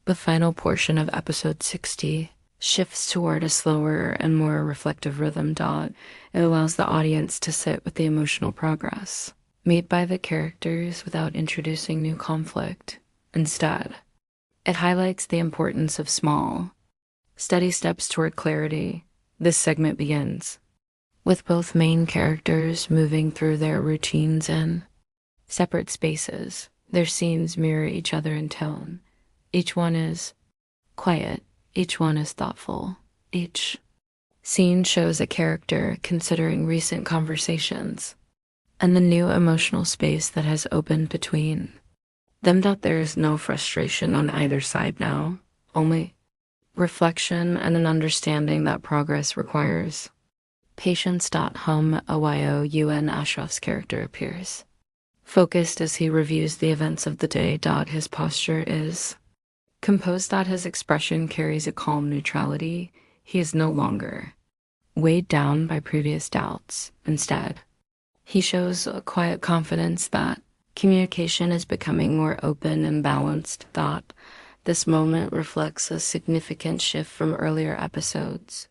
The final portion of episode 60 shifts toward a slower and more reflective rhythm. It allows the audience to sit with the emotional progress made by the characters without introducing new conflict. Instead, it highlights the importance of small, steady steps toward clarity. This segment begins with both main characters moving through their routines in separate spaces. Their scenes mirror each other in tone. Each one is quiet. Each one is thoughtful. Each scene shows a character considering recent conversations and the new emotional space that has opened between them. There is no frustration on either side now, only reflection and an understanding that progress requires patience. Humayoun Ashraf's character appears focused as he reviews the events of the day. His posture is composed. His expression carries a calm neutrality. He is no longer weighed down by previous doubts. Instead, he shows a quiet confidence that communication is becoming more open and balanced. This moment reflects a significant shift from earlier episodes,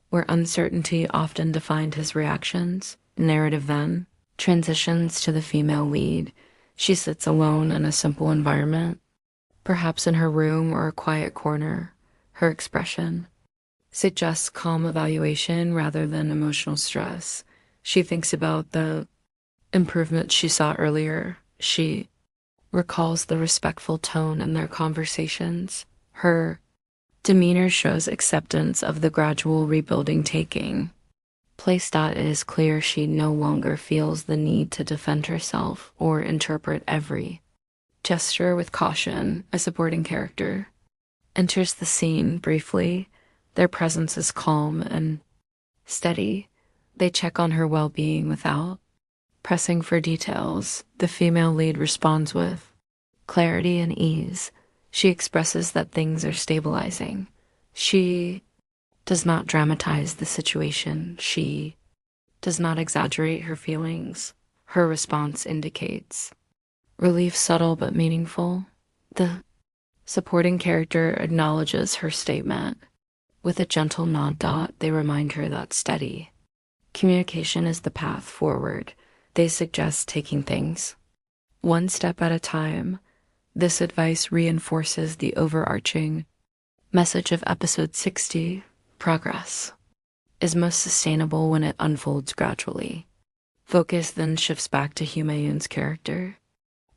where uncertainty often defined his reactions. Narrative then transitions to the female lead. She sits alone in a simple environment, perhaps in her room or a quiet corner. Her expression suggests calm evaluation rather than emotional stress. She thinks about the improvement she saw earlier. She recalls the respectful tone in their conversations. Her demeanor shows acceptance of the gradual rebuilding taking place. It is clear she no longer feels the need to defend herself or interpret every gesture with caution. A supporting character enters the scene briefly. Their presence is calm and steady. They check on her well-being without pressing for details. The female lead responds with clarity and ease. She expresses that things are stabilizing. She does not dramatize the situation. She does not exaggerate her feelings. Her response indicates relief, subtle but meaningful. The supporting character acknowledges her statement with a gentle nod. They remind her that steady communication is the path forward. They suggest taking things one step at a time. This advice reinforces the overarching message of episode 60. Progress is most sustainable when it unfolds gradually. Focus then shifts back to Humayoun's character,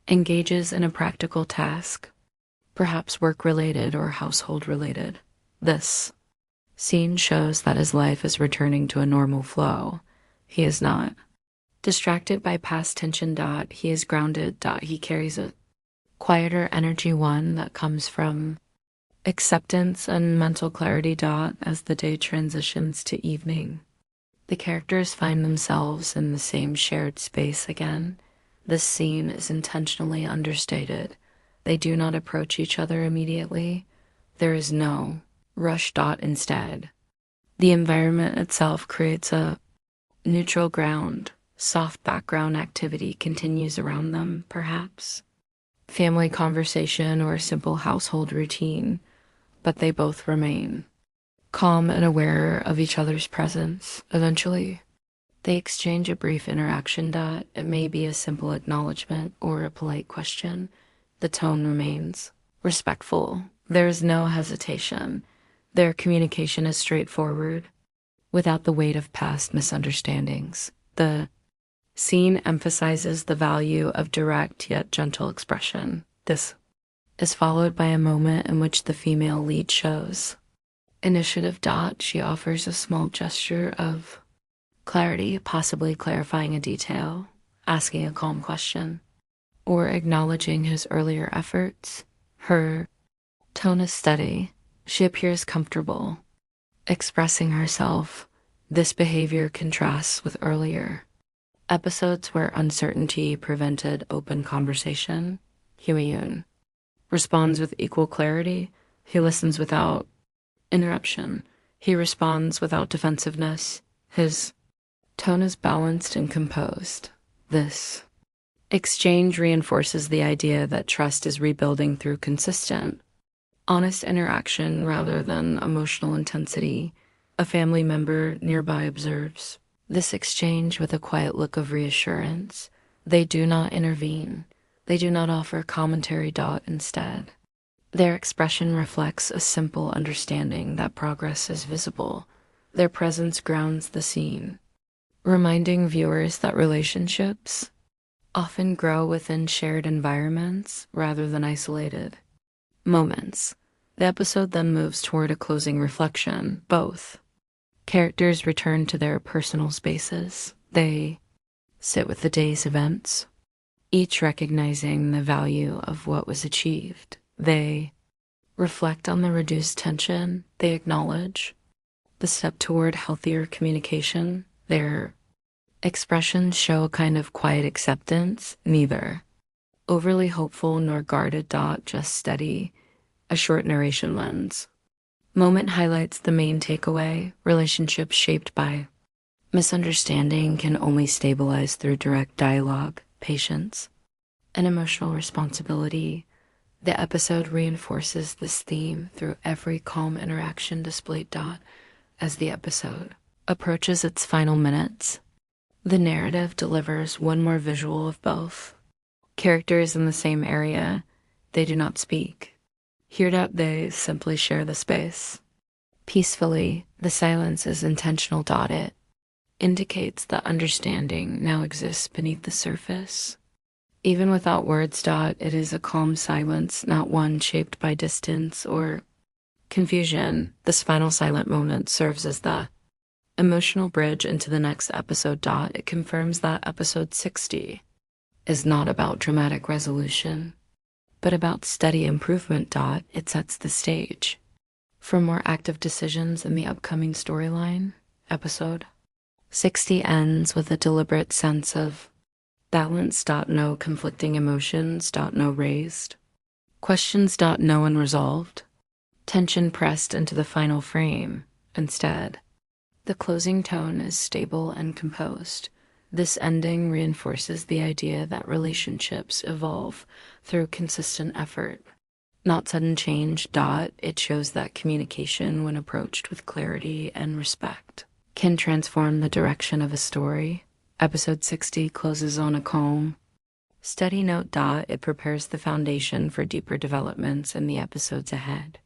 engages in a practical task, perhaps work-related or household-related. This scene shows that his life is returning to a normal flow. He is not distracted by past tension. He is grounded. He carries a quieter energy, one that comes from acceptance and mental clarity. As the day transitions to evening, the characters find themselves in the same shared space again. This scene is intentionally understated. They do not approach each other immediately. There is no rush. Instead, the environment itself creates a neutral ground. Soft background activity continues around them, perhaps family conversation or a simple household routine, but they both remain calm and aware of each other's presence. Eventually, they exchange a brief interaction. It may be a simple acknowledgement or a polite question. The tone remains respectful. There is no hesitation. Their communication is straightforward, without the weight of past misunderstandings. The scene emphasizes the value of direct yet gentle expression. This is followed by a moment in which the female lead shows initiative. She offers a small gesture of clarity, possibly clarifying a detail, asking a calm question, or acknowledging his earlier efforts. Her tone is steady. She appears comfortable expressing herself. This behavior contrasts with earlier episodes where uncertainty prevented open conversation. Humayoun responds with equal clarity. He listens without interruption. He responds without defensiveness. His tone is balanced and composed. This exchange reinforces the idea that trust is rebuilding through consistent, Honest interaction rather than emotional intensity. A family member nearby observes this exchange with a quiet look of reassurance. They do not intervene. They do not offer commentary. Instead, their expression reflects a simple understanding that progress is visible. Their presence grounds the scene, reminding viewers that relationships often grow within shared environments rather than isolated moments. The episode then moves toward a closing reflection. Both characters return to their personal spaces. They sit with the day's events, each recognizing the value of what was achieved. They reflect on the reduced tension. They acknowledge the step toward healthier communication. Their expressions show a kind of quiet acceptance, neither overly hopeful nor guarded. Just steady, a short narration lens. Moment highlights the main takeaway. Relationships shaped by misunderstanding can only stabilize through direct dialogue, patience, and emotional responsibility. The episode reinforces this theme through every calm interaction displayed. As the episode approaches its final minutes, the narrative delivers one more visual of both characters in the same area. They do not speak. Here they simply share the space. Peacefully, the silence is intentional. It indicates that understanding now exists beneath the surface. Even without words. It is a calm silence, not one shaped by distance or confusion. This final silent moment serves as the emotional bridge into the next episode. It confirms that episode 60 is not about dramatic resolution, but about steady improvement. It sets the stage for more active decisions in the upcoming storyline. Episode 60 ends with a deliberate sense of balance. No conflicting emotions. No raised questions. No unresolved tension pressed into the final frame. Instead, the closing tone is stable and composed. This ending reinforces the idea that relationships evolve through consistent effort, not sudden change. It shows that communication, when approached with clarity and respect, can transform the direction of a story. Episode 60 closes on a calm, steady note. It prepares the foundation for deeper developments in the episodes ahead.